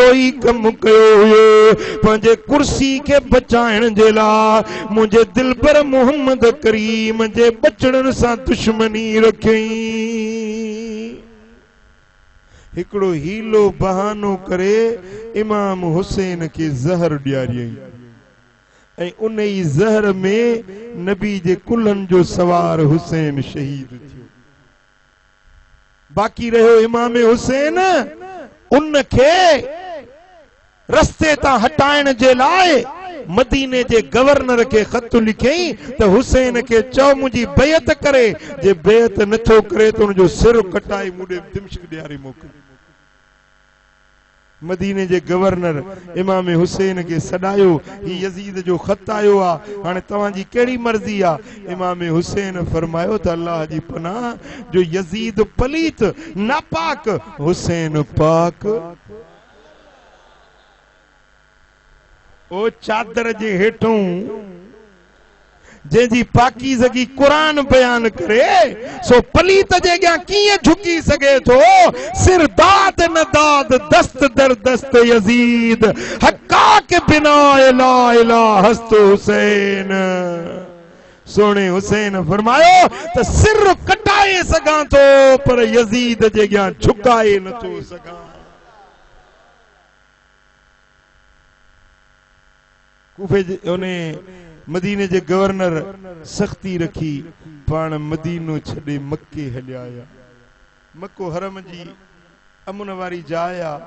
इहो ई कम कयो हुयो पंहिंजे कुर्सी के बचाइण जे लाइ मुंहिंजे दिलबर मोहम्मद करीम जे बचड़न सां दुश्मनी रखियईं। हिकड़ो हीलो बहानो करे इमाम हुसैन के जहर ॾियारियईं ऐं उन ई जहर में नबी जे कुल्हनि जो सवार हुसैन शहीद थियो। बाक़ी रहियो इमाम हुसैन, उन खे रस्ते तां हटाइण जे लाइ मदीने जे गवर्नर के खत लिखई त हुसैन के चओ मुंहिंजी बेयत करे, जे बेयत नथो करे त उनजो सिर कटाए मुंडे दिमश्क ॾियारे मोकिल। मदीने जे गवर्नर इमाम हुसैन के सदायो ही यजीद जो खत आयो आ, हाणे तवां जी केड़ी मर्जी आ। इमाम हुसैन फरमायो त अल्लाह जी पनाह जो यजीद पलीत नापाक हुसैन पाक। ओ चादर जे हेठों जंहिंजी पाकीज़गी कुरान बयान करे सो पलीत जे अॻियां कीअं झुकी सघे थो। सिर दाद न दाद दस्त दर दस्त यजीद हक्का के बिना ला इलाह हस्त हुसैन। सोने हुसैन फरमायो त सिर कटाए सघां थो पर यजीद जे अॻियां झुकाए नथो सघां। कूफे उन्हें मदीने जे गवर्नर सख्ती रखी, पाण मदीनो छड़े मक्के हलिया आया। मक्को हरम जी अमुन वारी जाइ आ,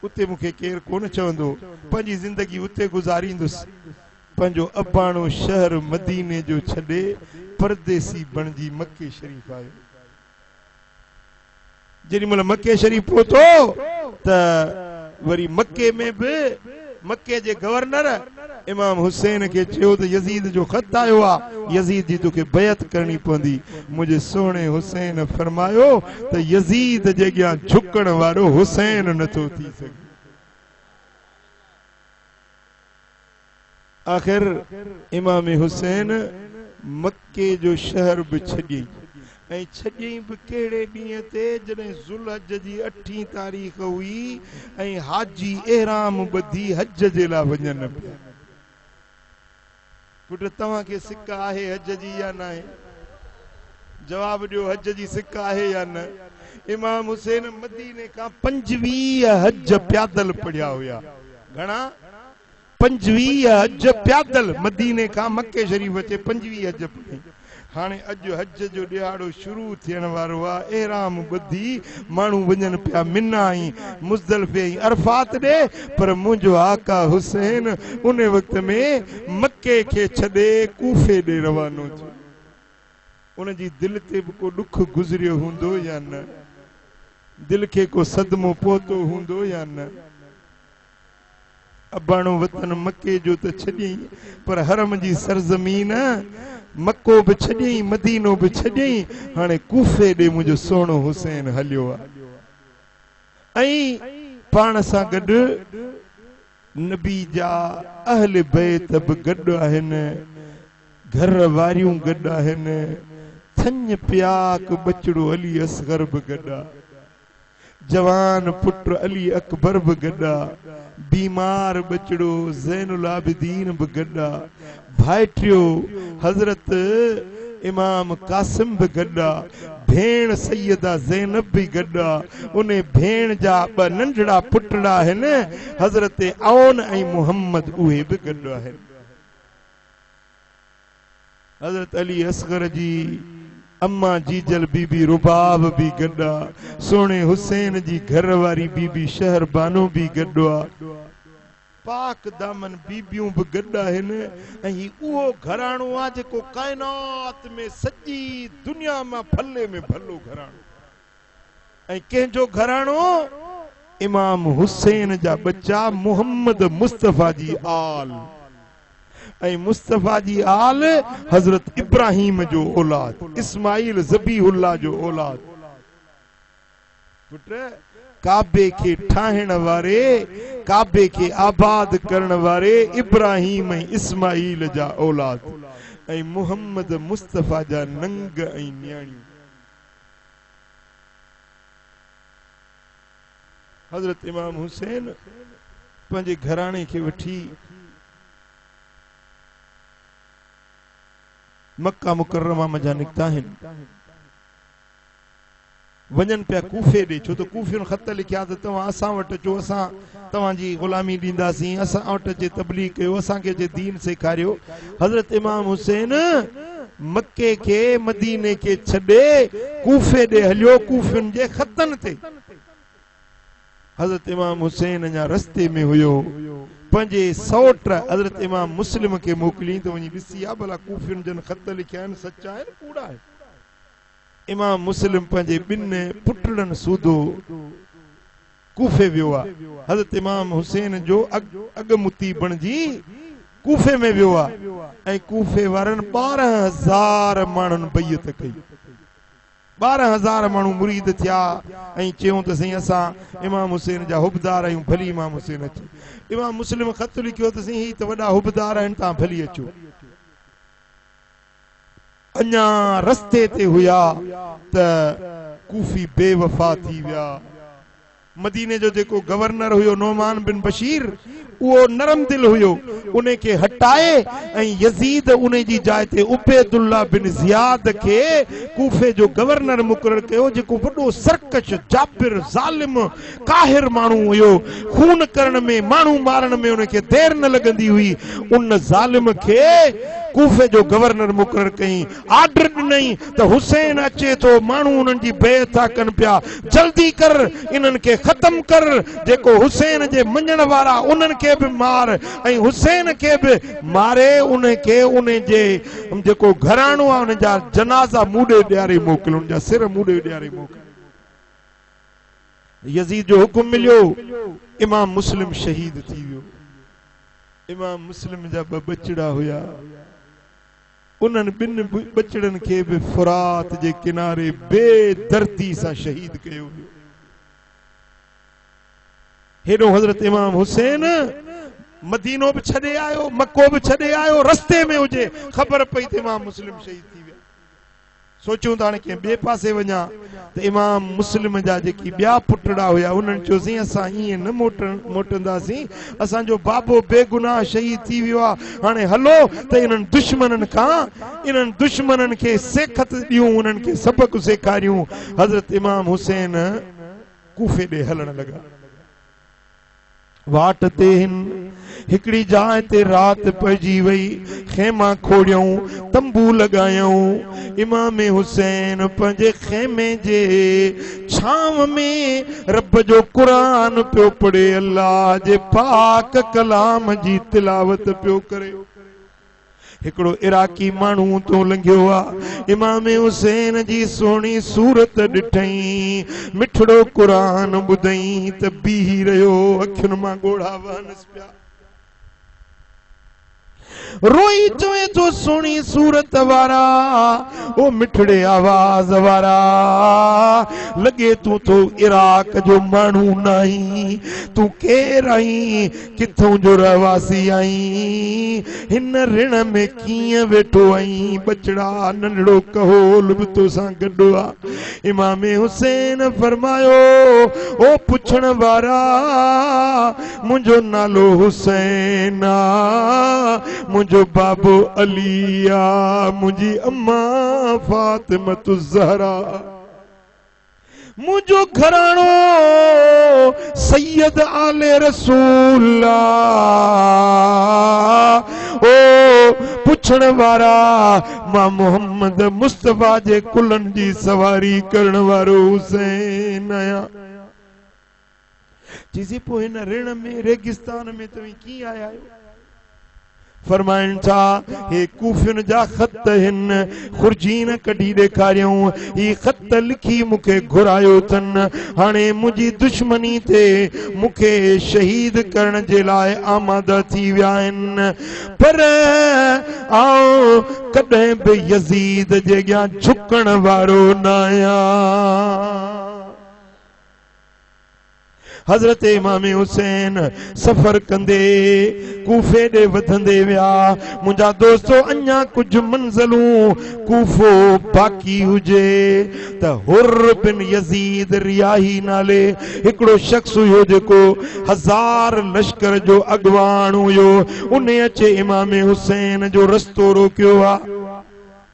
उते मूंखे केर कोन चवंदो, पंहिंजी जिंदगी उते गुजारींदुसि। पंहिंजो अबाणो शहर मदीने जो छड़े परदेसी बणजी मक्के शरीफ आयो। जेॾी महिल मक्के शरीफ पहुतो त वरी मक्के में बि मक्के जे गवर्नर इमाम हुसैन के चयो त यजीद जो खत आयो आ, यजीद जी तोखे बैत करनी पवंदी। मुझे सोने हुसैन फरमायो त यजीद जे अॻियां झुकण वारो हुसैन नथो थी सघे। आखिर इमाम हुसैन मक्के जो शहर भी छॾियईं ऐं छॾियईं बि कहिड़े ॾींहं ते जॾहिं ज़ुल्हज जी 8 तारीख़ हुई ऐं हाजी एहराम ॿधी हज जे लाइ वञनि पिया। पुट तव्हांखे सिक आहे हज जी या न आहे? जवाब ॾियो, हज जी सिक आहे या न? इमाम हुसैन मदीने खां 25 हज प्यादल पढ़िया हुया। घणा? 25 हज प्यादल मदीने खां मक्के शरीफ अचे 25 हज पढ़ी। हाणे अॼु हज जो ॾियारो शुरू थियण वारो आहे। एहराम ॿधी माण्हू वञनि पिया मिना ऐं मुज़दलिफ़े ऐं अरफात ॾे, पर मुंहिंजो आका हुसैन उन वक़्त में मक्के खे छॾे कूफे ॾे रवानो थियो। उन जी दिलि ते बि को ॾुख गुज़रियो हूंदो या न? दिलि खे को सदमो पहुतो हूंदो या न? अबाणो वतन मक्के जो त छॾियईं, पर हरम जी सरज़मीन मक्को भी छॾियईं, मदीनो भी छॾियईं, हाणे कूफे ॾे मुंहिंजो सोनो हुसैन हलियो आहे। ऐं पाण सां गॾु नबी जा अहल बैत बि गॾु आहिनि, घर वारियूं गॾु आहिनि, थञ प्याक बचड़ो अली असगर बि गॾु आहे, जवान पुट अली अकबर भी गड्डा, बीमार बचड़ो ज़ैनुल आबिदीन भी गड्डा, भाइटियो हजरत इमाम कासिम भी गड्डा, भेण सैयदा ज़ैनब भी गड्डा, उन्हें भेण जा ब नंढड़ा पुटड़ा आहिनि, हजरत औन ऐं मुहम्मद उहे भी गड्डा आहिनि। हजरत अली असगर जी अम्मा जीजल बीबी रुबाब भी गड्डा, सोने हुसैन जी घरवारी बीबी शहरबानो भी गड्डा, पाक दामन बीबियूं भी गड्डा आहिनि। ऐं उहो घराणो आहे जेको काइनात में सॼी दुनिया मां भले में भलो घराणो, ऐं कंहिंजो घराणो इमाम हुसैन जा बच्चा मुहम्मद मुस्तफा जी आल, ऐं मुस्तफा जी आल हजरत इब्राहिम जो औलाद, इस्माइल ज़बीहुल्लाह जो औलाद। पुट काबे के ठाहिण वारे, काबे के आबाद करण वारे इब्राहिम ऐं इस्माइल जा औलाद, ऐं मुहम्मद मुस्तफा जा नंग ऐं न्याणियूं। हजरत इमाम हुसैन पंहिंजे घराणे खे वठी मक्का मुकर्रमा मजा निकता हैं वजन पे कूफे दे छो तो कूफियुनि खत लिखिया त तव्हां असां वटि अचो असां तव्हांजी ग़ुलामी ॾींदासीं असां वटि अचे तबलीग कयो असांखे जे दीन सेखारियो। हज़रत इमाम हुसैन मक्के के मदीने के छॾे कूफे ॾे हलियो कूफियुनि जे खतनि ते। हज़रत इमाम हुसैन अञा रस्ते में हुयो पंहिंजे सौट हज़रत इमाम मुस्लिम के मोकिली त वञी ॾिसी आ भला कूफियुनि जन खत लिखिया आहिनि सचा आहिनि कूड़ा आहिनि। इमाम मुस्लिम पंहिंजे ॿिनि पुटड़नि सूदो कूफे वियो आहे। हज़रत इमाम हुसैन जो अॻमुती बणिजी कूफे में वियो आहे ऐं कूफे वारनि 12,000 माण्हुनि बैयत कई। 12,000 माण्हू मुरीद थिया ऐं चयूं त साईं असां इमाम हुसैन जा हुबदार आहियूं भली इमाम हुसैन अचे। इमाम मुस्लिम ख़त लिखियो त साईं ही त वॾा हुबदार आहिनि तव्हां भली अचो। अञा रस्ते ते हुया त कूफी बेवफा थी विया। मदीने जो जेको गवर्नर हुयो नोमान बिन बशीर वो नरम दिल हुयो उन्हें के हटाए ऐं यजीद उन्हें जी जाइ ते उबैदुल्लाह बिन जियाद के कूफे जो गवर्नर मुकरर कयो जेको वडो सरकश जाबिर जालिम काहिर मानू हुयो। खून करण में मानू मारण में उन्हें के देर न लगंदी हुई। उन जालिम के कूफे जो गवर्नर मुकरर कई आर्डर ॾिनई त हुसैन अचे तो मानू उन्हनि जी बेइत था कनि पिया जल्दी कर इन्हनि के खत्म कर जेको हुसैन जे मञण वारा उन्हनि के भी मार ऐं हुसैन के भी मारे उन्हें के उन्हें जे जेको घराणो आहे उन जा जनाज़ा मूडे ॾियारे मोकिल उन जा सिर मूडे ॾियारे मोकिल। यजीद जो हुकुम मिलियो इमाम मुस्लिम शहीद थी वियो। इमाम मुस्लिम जा 2 बचड़ा हुया उन्हनि 2 बचड़नि के भी फुरात जे किनारे बेदर्दी सां शहीद कयो वियो। हेॾो हज़रत इमाम हुसैन मदीनो भी छॾे आयो मक्को भी छॾे आयो रस्ते में हुजे ख़बर पई त इमाम मुस्लिम शहीद थी विया। सोचूं था के ॿिए पासे वञा त इमाम मुस्लिम जा जेकी ॿिया पुटड़ा हुया उन्हनि चयोसीं असां ईअं न मोटंदासीं असांजो बाबो बेगुनाह शहीद थी वियो आहे हाणे हलो त इन्हनि दुश्मननि खे सेखत ॾियूं उन्हनि खे सबक सेखारियूं। हज़रत इमाम हुसैन कूफे ॾे हलण लॻा। वाट ते हिकड़ी जाइ ते रात पइजी वई खेमा खोड़ियऊं तंबू लगायऊं। इमाम हुसैन पंहिंजे खेमे जे छांव में रब जो कुरान पियो पढ़े अल्लाह जे पाक कलाम जी तिलावत पियो करे। हिकड़ो इराकी मानू तो लंघियो आ इमाम हुसैन जी सोनी सूरत ॾिठई मिठड़ो कुरान ॿुधई त बीही रहियो अखियुनि मां ॻोढ़ा वहनस पिया। रोई चवे तो सोनी सूरत वारा ओ मिठड़े आवाज वारा लगे तू तो इराक जो मानू नहीं तू केर आई किथों जो रहवासी आई हिन ऋण में किए वेठो आई बचड़ा नंढड़ो कहोल भी तो सा गडुआ। इमाम हुसैन फरमायो ओ पुछण वारा मुझो नालो हुसैन मुझो बाबो अलिया मुझी अम्मा फातिमत ज़हरा मुझो घराणो सैयद आले रसूल ओ पुछण वारा मां मोहम्मद मुस्तफा जे कुलन जी सवारी करण वारो हुसैन आया। जिसी पो हिन ऋण में रेगिस्तान में तव्हीं की आया आयो। फरमाइन था हे कूफियुनि जा खत हिन खुरजीन कढी ॾेखारियऊं ही खत लिखी मूंखे घुरायो अथनि हाणे मुंहिंजी दुश्मनी ते मूंखे शहीद करण जे लाइ आमादा थी विया आहिनि पर आओ कॾहिं बि यजीद जे अॻियां झुकण वारो न आहियां। हज़रत इमाम हुसैन सफ़र कंदे कूफे दे वधंदे विया। मुंहिंजा दोस्तो अञा कुछ मंज़िलूं कूफो बाक़ी हुजे त हुर्र बिन यज़ीद रियाही नाले हिकिड़ो शख़्स हुयो जेको 1000 लश्कर जो अॻवान हुयो। उन अचे इमाम हुसैन जो रस्तो रोकियो आहे।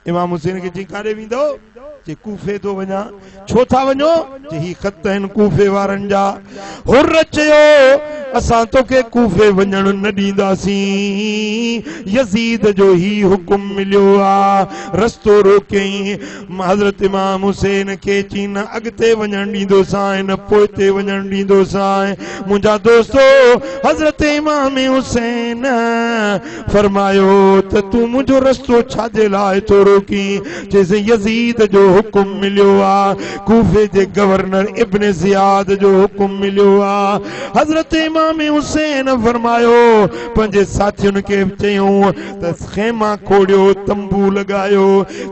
इमाम हुसैन के चई काॾे वेंदो? जे कूफे तो वञा। छो था वञो? जे ही ख़त आहिनि कूफे वारनि जा। हुर्र चयो असां तोखे कूफे वञण न ॾींदासीं, यज़ीद जो ही हुकुम मिलियो आहे। रस्तो रोकियईं। हज़रत इमाम हुसैन खे चई न अॻिते वञण ॾींदोसांइ न पोइते वञण ॾींदोसांइ। मुंहिंजा दोस्तो हज़रत इमाम हुसैन फरमायो त तूं मुंहिंजो रस्तो छाजे लाइ थो रोकी? चइसि यज़ीद जो हुकुम मिलियो आहे, कूफे जे गवर्नर इब्न ज़ियाद जो हुकुम मिलियो आहे। हज़रत इमाम हुसैन फरमायो पंहिंजे साथियुनि खे चयूं त खेमा खोड़ियो, तंबू लॻायो।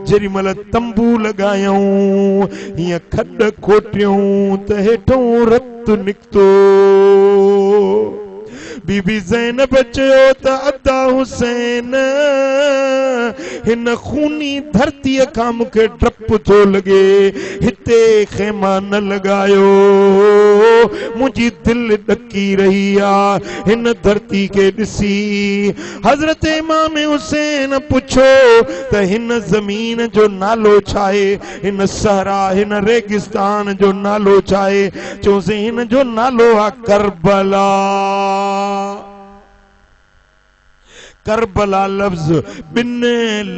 जेॾी महिल तंबू लॻायूं हीअं खॾ खोटियूं त हेठों रत निकितो। बीबी ज़ैनब चयो त अदा हुसैन हिन खूनी धरतीअ खां मूंखे डपु थो लॻे, हिते खेमा न लॻायो। मुंहिंजी दिलि ॾकी रही आहे हिन धरती खे ॾिसी। हज़रत इमाम हुसैन पुछो त हिन ज़मीन जो नालो छा आहे? हिन सहरा हिन रेगिस्तान जो नालो छा आहे? चयोसि हिन जो नालो आहे करबला। करबला लफ्ज़ बिन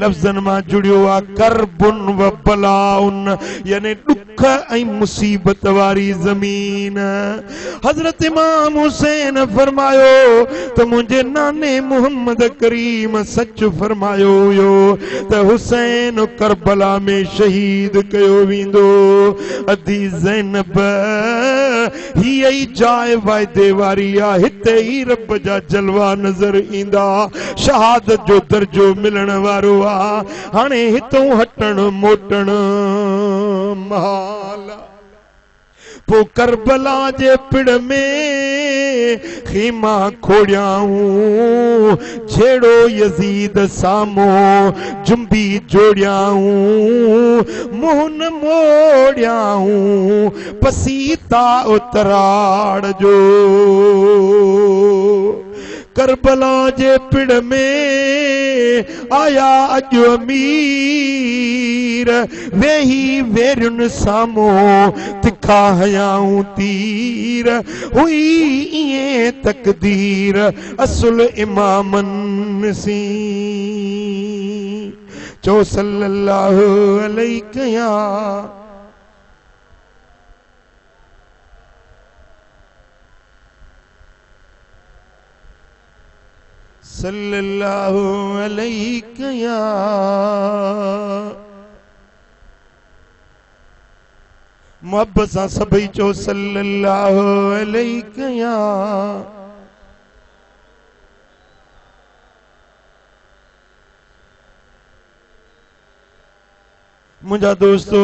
लफ्ज़नि मां जुड़ियो आहे, करबुन व बलाउन, यानी दुख ऐं मुसीबत वारी ज़मीन। हज़रत इमाम हुसैन फरमायो त मुंहिंजे नाने मोहम्मद करीम सच फरमायो हुयो त हुसैन करबला में शहीद कयो वेंदो। अदी ज़ैनब हीअ ई जाइ वाइदे वारी आहे, हिते ई रब जा जलवा नज़र ईंदा, शहादत जो दर्जो मिलण वारो आहे। हाणे हितों हटण मोटण महाल। पो करबला जे पिड़ में खीमा खोड़ियाऊं, छेड़ो यज़ीद साम्हूं जुंबी जोड़ियाऊं, मुंह न मोड़ियाऊं पसीता उतराड़ जो। करबला जे पिड़ में आया अॼु अमीर, वेही वेरुनि साम्हूं तिखा हयाऊं तीर। हुई ईअं तक़दीर असुल इमामन सी। चो सल्लल्लाहु अलैहि या सल्लल्लाहु अलैहि या मोहब्बत सां सभई चो सल्लल्लाहु अलैहि या। मुंहिंजा दोस्तो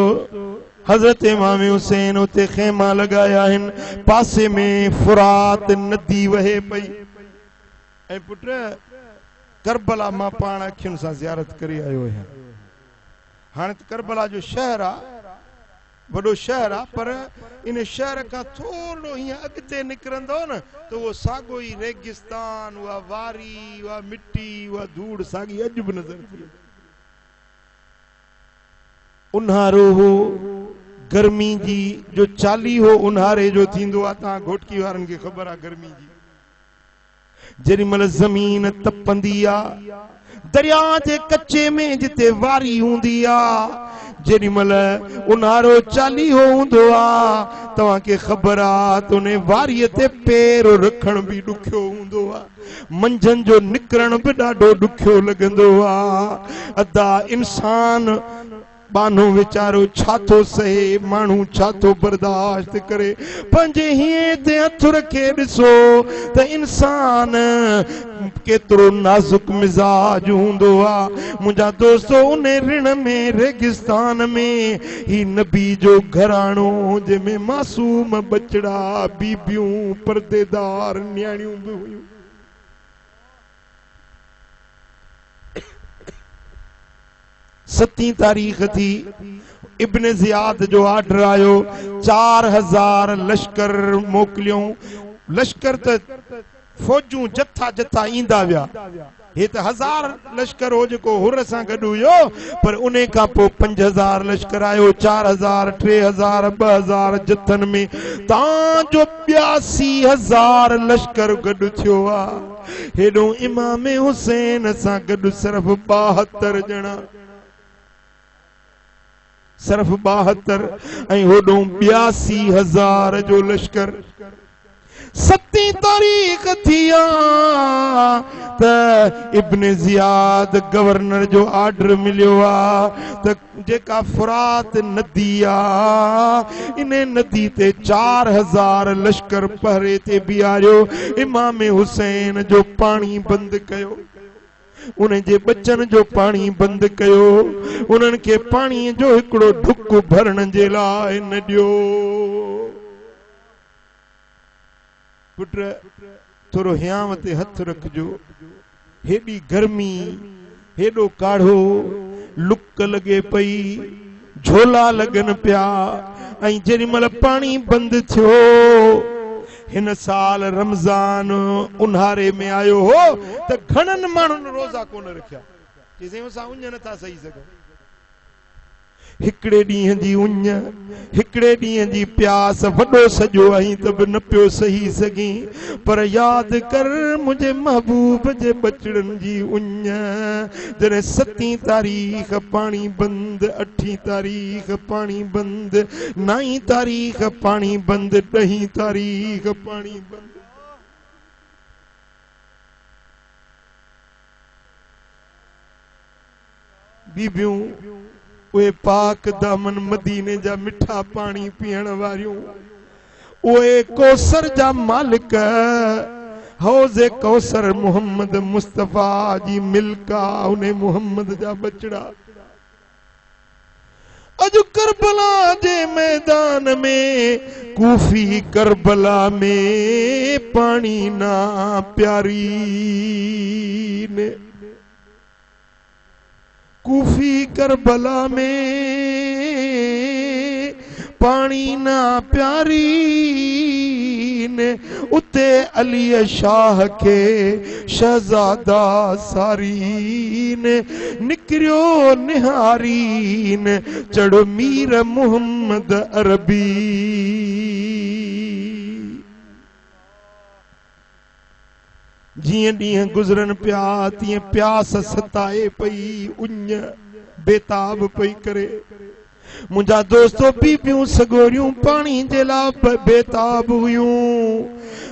हज़रत इमाम हुसैन उते खेमा लगाया आहिनि, पासे में फुरात नदी वहे पई। ऐं पुट करबला मां पाण अखियुनि सां ज़ियारत करे आयो आहियां। हाणे त करबला जो शहर आहे, वॾो शहर आहे, पर इन शहर खां थोरो हीअं अॻिते निकिरंदो न त उहो साॻो ई रेगिस्तान, उहा वारी, उहा मिट्टी, उहा धूड़ साॻी अॼु बि नज़र थी। उन्हारो हो, गर्मी जी जो चालीहो उन्हारे जो थींदो आहे। तव्हां घोटकी वारनि खे ख़बर आहे गर्मी जी। जेॾी महिल ज़मीन तपंदी आहे, दरिया जे कच्चे में जिते वारी हूंदी आहे, जेॾी महिल उन्हारो चालीहो हूंदो आहे, तव्हांखे ख़बर आहे त उन वारीअ ते पेर रखण बि ॾुखियो हूंदो आहे, मंझंदि जो निकिरण बि ॾाढो ॾुखियो लॻंदो आहे। अदा इंसान बानो वीचारो छातो सहे, मानू छातो बर्दाश्त करे। पंजे हिए ते हथ रखे दिसो त इंसान केतरो नाजुक मिजाज हुंदो आ। मुझा दोस्तों उन ऋण में रेगिस्तान में ही नबी जो घराणो जंहिंमें मासूम बचड़ा बीबियूं पर्देदार न्याणियूं भी हुयूं। सती तारीख थी, इब्न जियाद जो आर्डर आयो, 4000 लश्कर मोकलियों। लश्कर त फौजूं जत्था जत्था ईंदा विया, हे त 1000 लश्कर हो जेको हुर सां गॾु हुयो, पर उन खां पोइ 5000 लश्कर आयो, 4000 3000 2000 जत्थन में तव्हांजो 82000 लश्कर गॾु थियो आहे। हेॾो इमाम हुसैन सां गॾु सिर्फ़ 72 ॼणा, सिर्फ 72 ऐं होॾों 82000 जो लश्कर। 7 तारीख थी त इब्न जियाद गवर्नर जो आर्डर मिलियो आ त जेका फुरात नदी आ, इन नदी ते 4000 लश्कर पहरे ते बीहारियो। इमाम हुसैन जो पानी बंद कयो, उन जे बच्चन जो पानी बंद कयो, उन्हनि खे पानी जो हिकिड़ो ढुक भरण जे लाइ न ॾियो। पुट थोरो हियांव ते हथ रखजो, हेॾी गर्मी, हेॾो काढ़ो, लुक लॻे पई, झोला लॻनि पिया, ऐं जेॾी महिल पानी बंद थियो हिन साल रमजान उन्हारे में आयो हो त घणनि माण्हुनि रोज़ा कोन रखिया, चइसि असां उञ नथा सही सघूं। हिकिड़े ॾींहं जी उञ, हिकिड़े ॾींहं जी प्यास, वॾो सॼो आई त बि न पियो सही सघी। पर यादि कर मुंहिंजे महबूब जे बचड़नि जी उञ, जॾहिं 7 तारीख़ पाणी बंदि, 8 तारीख़ पाणी बंदि, 9 तारीख़ पाणी बंदि, 10 तारीख़ पाणी बंदि। बीबियूं उहे पाक दामन मदीने जा मिठा पानी पीअण वारियूं, उहे कौसर जा मालिक, हौज़े कौसर मोहम्मद मुस्तफ़ा जी मिल्का, उन मोहम्मद जा बचड़ा। अज करबला जे मैदान में, कूफी करबला में पानी ना प्यारी ने, कूफी करबला में पानी ना प्यारी ने, उते अली शाह के शहजादा सारी ने, निकरियो निहारी ने, चढ़ो मीर मोहम्मद अरबी। जिए ॾींहं गुज़रन पिया तीअं प्यास सताए पई, उञ बेताब पई करे। मुंहिंजा दोस्तों बीबियूं सगोरियूं पानी जे लाइ बेताब हुयूं,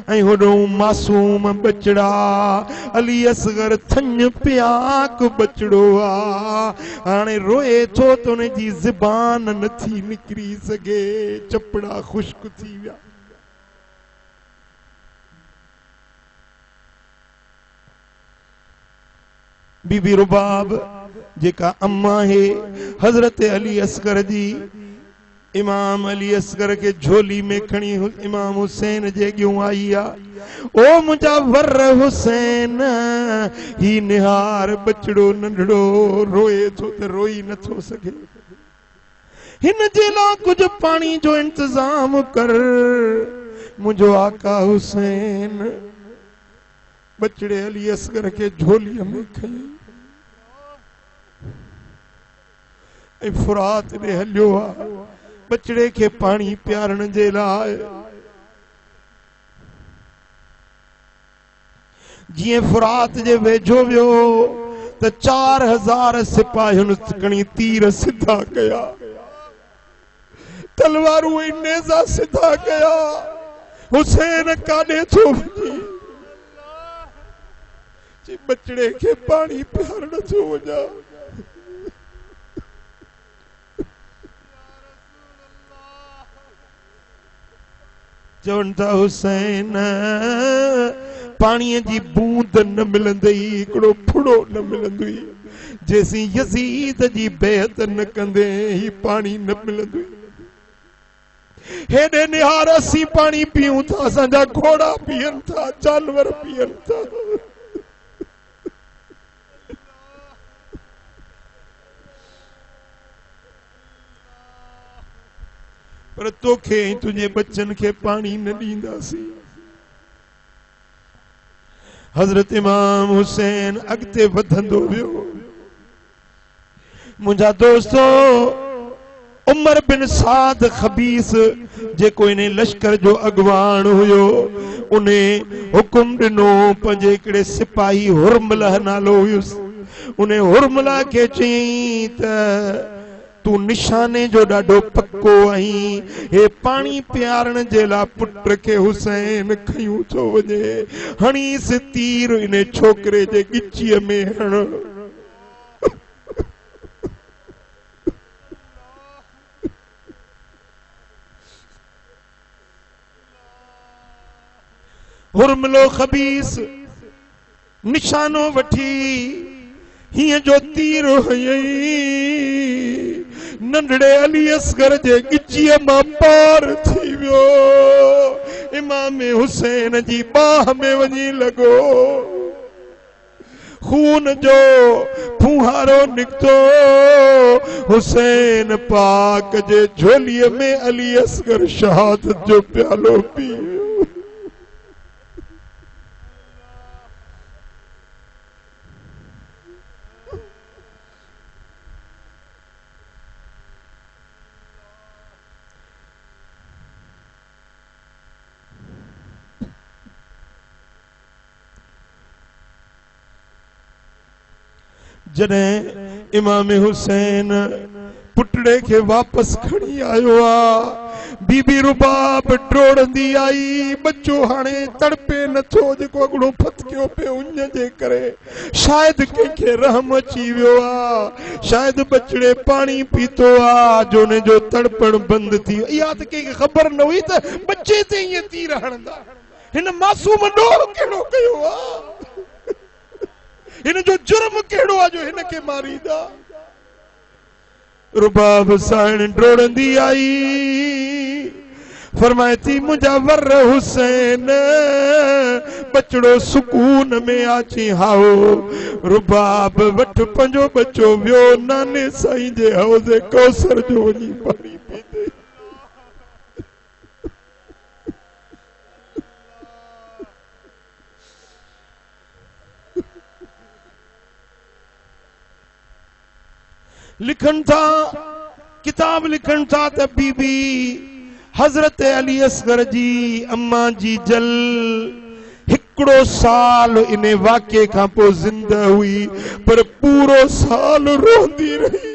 ऐं होॾों मासूम बचड़ा अली असगर थञ प्याक बचड़ो आ, हाणे रोए थो त उन जी ज़बान नथी निकिरी सघे, चपड़ा ख़ुश्क थी विया। बीबी रुबाब जेका अम्मा है हजरत अली असगर जी, इमाम अली असगर के झोली में खणी इमाम हुसैन जे अॻियों आई आ। ओ मुंहिंजा वर हुसैन, ही निहार बचड़ो नंढड़ो रोए थो त रोई नथो सघे, हिन जे लाइ कुछ पानी जो इंतजाम कर। मुंहिंजो आका हुसैन बचड़े अली असगर के झोली में खई ऐं फुरात ॾे हलियो आ बचड़े के पानी प्यारण जे लाइ। जिए फुरात जे वेझो वियो त 4000 सिपाहियुनि खणी तीर सिधा कया, तलवारूं ऐं नेज़ा सिधा कया। हुसैन काॾे थो वञे, बचड़े के पानी प्यारण थो वञा। चवन था हुसैन पानी जी बूंद न मिलंदई हिकिड़ो फुड़ो न मिलंदई जेसी यजीद जी बेहत न कंदे ही पानी न मिलंदई हेडे निहार असी पानी पीऊं था असांजा घोड़ा पियन था जानवर पियन था पर तोखे तुझे बच्चन के पानी न दींदासी हजरत इमाम हुसैन अगते वधंदो वियो मुझा दोस्तों उमर बिन साद खबीस जेको इने लश्कर जो अगवान हुयो उने हुकुम दिनो पंजे हिकिड़े सिपाही हुरमला नालो हुयुस उने हुरमला के चई त तू निशाने जो डाडो पक्को आई हे पानी प्यारण जे ला पुट के हुसैन खयूं थो वने हणी से तीर इने छोकरे जे गिच्चीअ में हण हुरमलो खबीस निशानो वठी हिय जो तीर हयई नंढड़े अली असगर जे गिच्चीअ मां पार थी वियो इमाम हुसैन जी बाह में वञी लॻो खून जो फुहारो निकतो हुसैन पाक जे झोलीअ में अली असगर शहादत जो प्यालो पी जने इमाम हुसैन पुटड़े के वापस खड़ी आयो आ बीबी रुबाब ड्रोड़ंदी आई बच्चो हाणे तड़पे नथो जेको अगड़ो फतकियो पे उन जे करे शायद के रहम अची वियो आ शायद बचड़े पानी पीतो आ जोने जो तड़पण बंद थी या त के खबर न हुई त बच्चे ते ये तीर हणंदा हिन मासूम डोह केड़ो कयो आ इन जो जुर्म केड़ो आ जो हिन के मारीदा रुबाब साण ड्रोड़ंदी आई फरमाए थी मुझा वर हुसैन बचड़ो सुकून में आची हाओ रुबाब वठ पंजो बच्चो वियो नाने साईं जे हौज़े कौसर जो वञी पानी पीते लिखन था किताब लिखन था त बीबी हजरत अली असगर जी अम्मा जी जल हिकड़ो साल इन वाक़े का पो जिंदा हुई पर पूरो साल रोंदी रही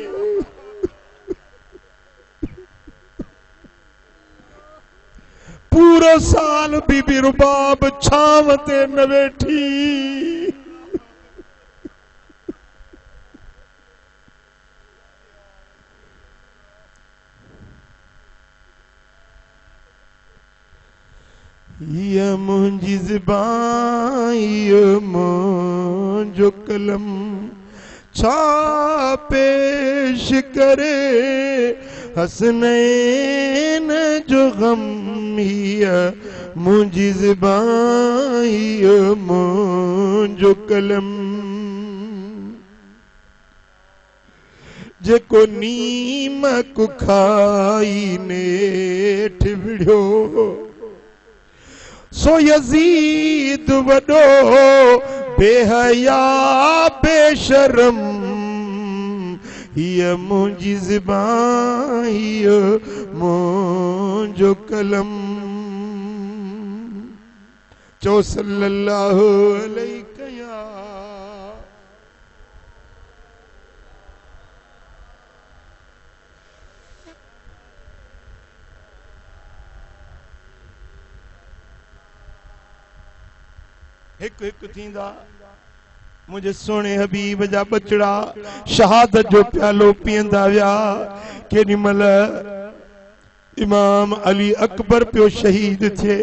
पूरो साल बीबी रुबाब छाव ते न वेठी ये मुंजी ज़बान ये मुंजो कलम छा पेश करे हसनैन जो गम ये मुंजी ज़बान ये मुंजो कलम जेको नीमक खाई नेठ विढ़ो सो यजीद वडो बेहया बेशरम ये मुंजी ज़बान ये मुंजो कलम चो सल्लल्लाहु अलैहि हिक हिक थींदा मुझे सोने हबीब जा बचड़ा शहादत जो प्यालो पींदा विया केॾी महिल इमाम अली अकबर पियो शहीद थे,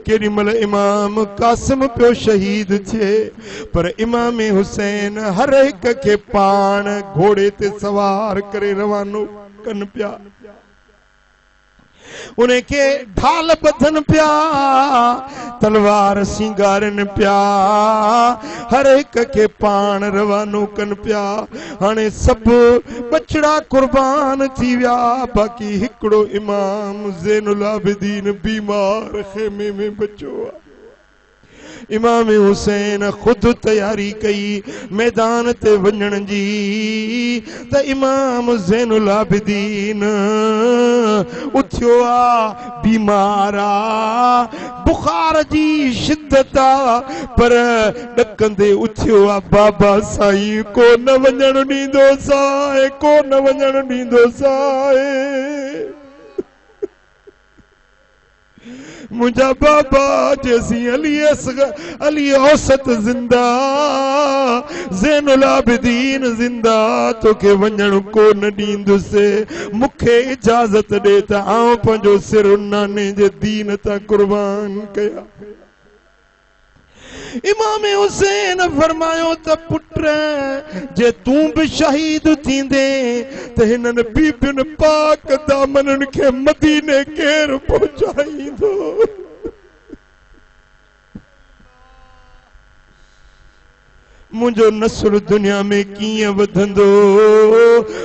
केडी मल इमाम कासिम पियो शहीद थे, पर इमाम हुसैन हर एक के पान घोड़े ते सवार करे रवानो कन पिया। उन्हें के ढाल बधन पिया, तलवार सिंगारन पिया, हर एक के पान रवानो कन पिया। हाणे सब बचड़ा कुर्बान थी विया, बाकी हिकड़ो इमाम ज़ैनुल आबिदीन बीमार खेमे में बचो। इमाम हुसैन खुद तैयारी कई मैदान ते वञण जी, त इमाम ज़ैनुल आबिदीन उथियो आ, बीमार आ, बुखार जी शिद्दत आ, पर ॾकंदे उथियो आ, बाबा साईं को न वञण ॾींदो साए, को न वञण ॾींदो साए। मुझा बाबा जैसी अली औसत जिंदा, ज़ैनुल आबिदीन जिंदा, तोखे वञण को न ॾींदुसि, मूंखे इजाज़त ॾे त आउं पंहिंजो सिर नाने जे दीन तां कुर्बान कया। इमाम हुसैन फरमायो त पुत्र जे तू भी शहीद थींदे त हिनन बीबियुन पाक दामनन के मदीने केर पहुंचाईंदो। मुझो नसर दुनिया में किए वधंदो,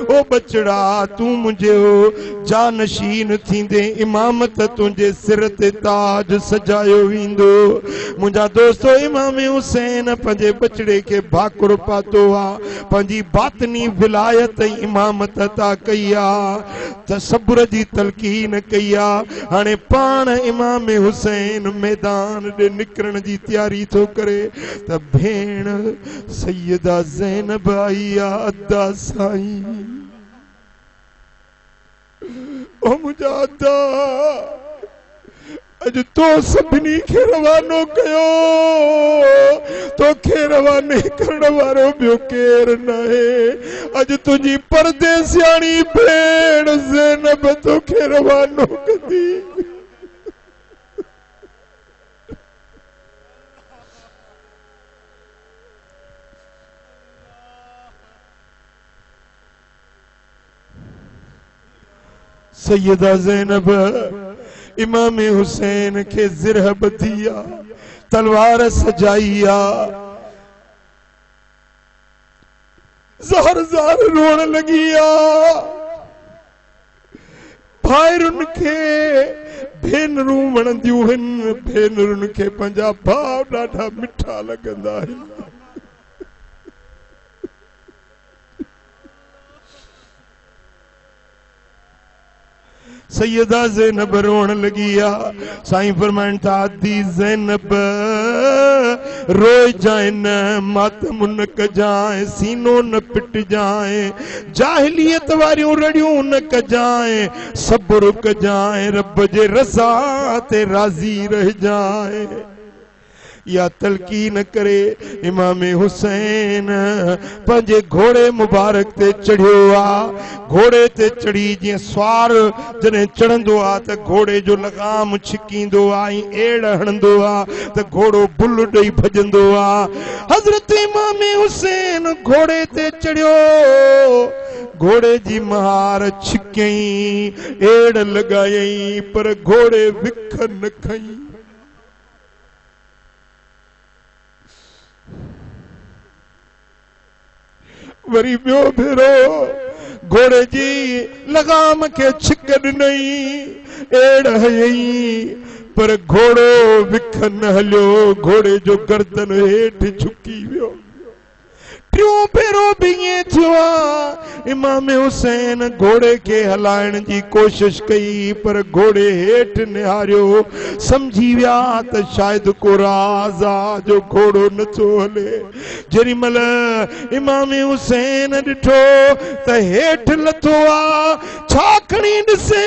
ओ बचड़ा तू मुझे जानशीन थींदे, इमामत तुझे सिर ते ताज सजायो वींदो। मुझा दोस्तों इमाम हुसैन पंजे बचड़े के भाकुर पातो आ, पंजी बातनी विलायत इमामत ता कईया, तसब्बुर जी तलकीन कईया। हाणे पाण इमाम हुसैन मैदान दे निकरण जी तैयारी थो करे त भेण सैयदा ज़ैनब आई आ, अद्दा साईं ओ मुझा अद्दा अज तो सभिनी खे रवानो कयो, तो खे रवाने करण वारो ॿियो केर नाहे। अज तुझी परदेसियाणी भेण ज़ैनब तोखे रवानो कंदी। सैयदा ज़ैनब इमाम हुसैन के ज़िरह बधिया, तलवार सजाइया, ज़हर ज़हर रोण लगिया। भाइरुन के भेनरूं वणंदियूं आहिनि, भेनरुन के पंहिंजा भाउ ॾाढा मिठा लॻंदा आहिनि। सैयदा ज़ैनब रोण लगिया। साईं फरमाइन था दी ज़ैनब रोए जाए न, मातम न कजाए, सीनो न पिट जाए, जाहिलियत वारियों रड़ियों न कजाए, सब्र कजाए, रब जे रज़ा ते राज़ी रह जाए। या तलकीन करे इमाम हुसैन पंहिंजे घोड़े मुबारक ते चढ़ियो आ। घोड़े ते चढ़ी जीअं स्वार जॾहिं चढ़ंदो आ त घोड़े जो लगाम छिकींदो आ ऐं एड़ हणंदो आ त घोड़ो बुल ॾेई भॼंदो आ। हज़रत इमाम हुसैन घोड़े ते चढ़ियो, घोड़े जी महार छिकयईं, एड़ लॻायईं, पर घोड़े विख न खईं। वरी ॿियो भेरो घोड़े जी लगाम के छिक ॾिनई, एड़ हयई, पर घोड़ो विख न हलियो, घोड़े जो गर्दन हेठि झुकी वियो। टियों भेरो भी ईअं थियो आहे। इमाम हुसैन घोड़े के हलाइण जी कोशिश कई, पर घोड़े हेठि निहारियो, समझी विया त शायदि को राज़ आहे जो घोड़ो नथो हले। जेॾी महिल इमाम हुसैन ॾिठो त हेठि लथो आहे, छा खणी ॾिसे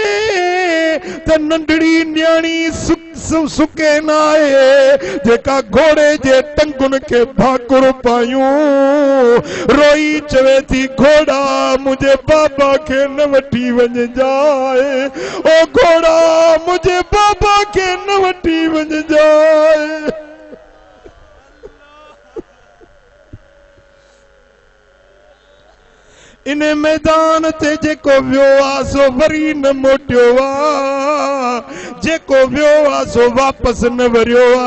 त नंढड़ी न्याणी सुके नाए जेका घोड़े जे टंगुन के भाकुर पायूं रोई चवे थी घोड़ा मुझे बाबा के न वठी वञ जाए ओ घोड़ा मुझे बाबा के न वठी वञ जाए। इन मैदान ते जेको वियो आ सो वरी न मोटियो आ जेको वियो आ सो वापस न वरियो आ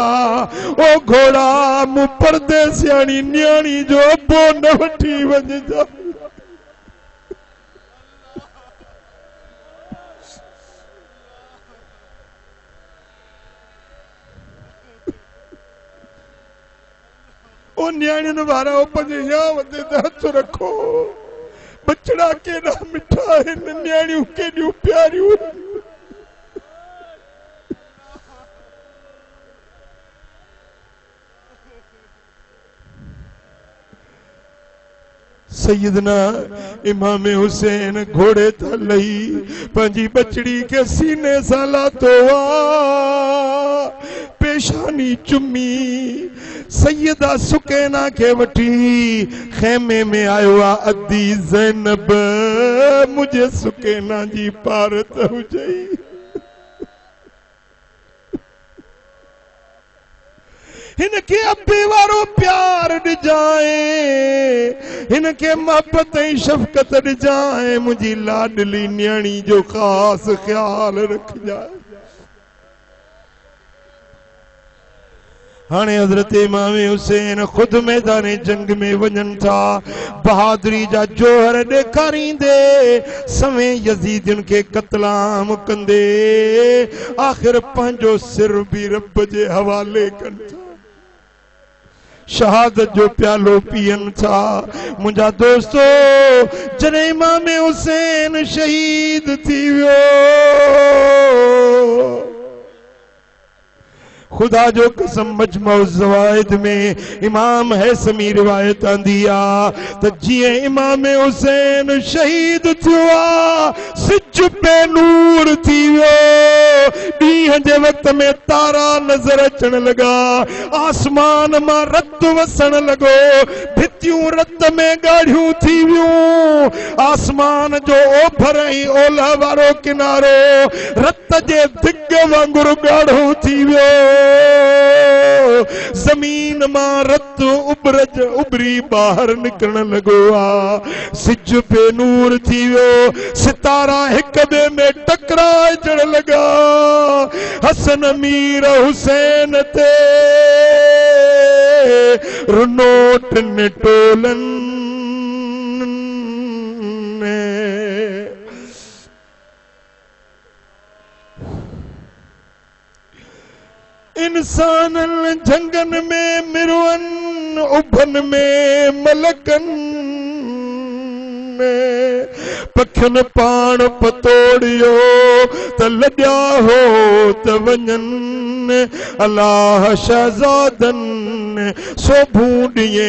ओ घोड़ा मूं परदेसियाणी न्याणी जो अबो न वठी वञ जा। ओ न्याणियुनि वारा पंहिंजे याव ते हथ रखो बचड़ा केड़ा मिठा है न्याणियों केड़ियों प्यारियों। सैयदना इमाम हुसैन घोड़े था लही पंजी बचड़ी के सीने सा लातो आ पेशानी चुम्मी सैयदा सुकैना के वठी खेमे में आयो आ अद्दी ज़ैनब मुझे सुकैना जी पारत हुजई। हिनके अब्बे वारो प्यार ॾिजाए हिनके मोहब्बत ऐं शफ़क़त ॾिजाए मुंहिंजी लाडली न्याणी जो ख़ास ख्याल रखजाए। हाणे हज़रत इमाम हुसैन खुद मैदान जंग में वञनि था बहादुरी जा जोहर ॾेखारींदे सवे यज़ीदियुनि के कत्लाम कंदे आख़िर पंहिंजो सिर भी रब जे हवाले कनि था शहादत जो प्यालो पियन था। मुझा दोस्तो जॾहिं इमाम हुसैन शहीद थी वियो खुदा जो कसम मजमउ ज़वाइद में इमाम हैसमी रिवायत आंदी आ त जिए इमाम हुसैन शहीद थियो आ सिज पे नूर थी वियो ॾींहं जे वक़्त में तारा नज़र अचण लगा आसमान मां रत वसण लॻो भितियूं रत में ॻाढ़ियूं थी वियूं आसमान जो ओभर ऐं ओलह वारो किनारो रत जे दिग वांगुरु ॻाढ़ो थी वियो जमीन मां रत उभरी बाहर निकरण लगो आ सिज पे नूर थी वियो सितारा एक ॿिए में टकराइजण लगा हसन अमीर हुसैन ते रुनो टिन टोलन इंसान झंगन में मिरुअन उभन में मलकन पखियुनि पाण पतोड़ियो त लॼा हो त वञनि अलाह शहज़ादनि सो भूंडिए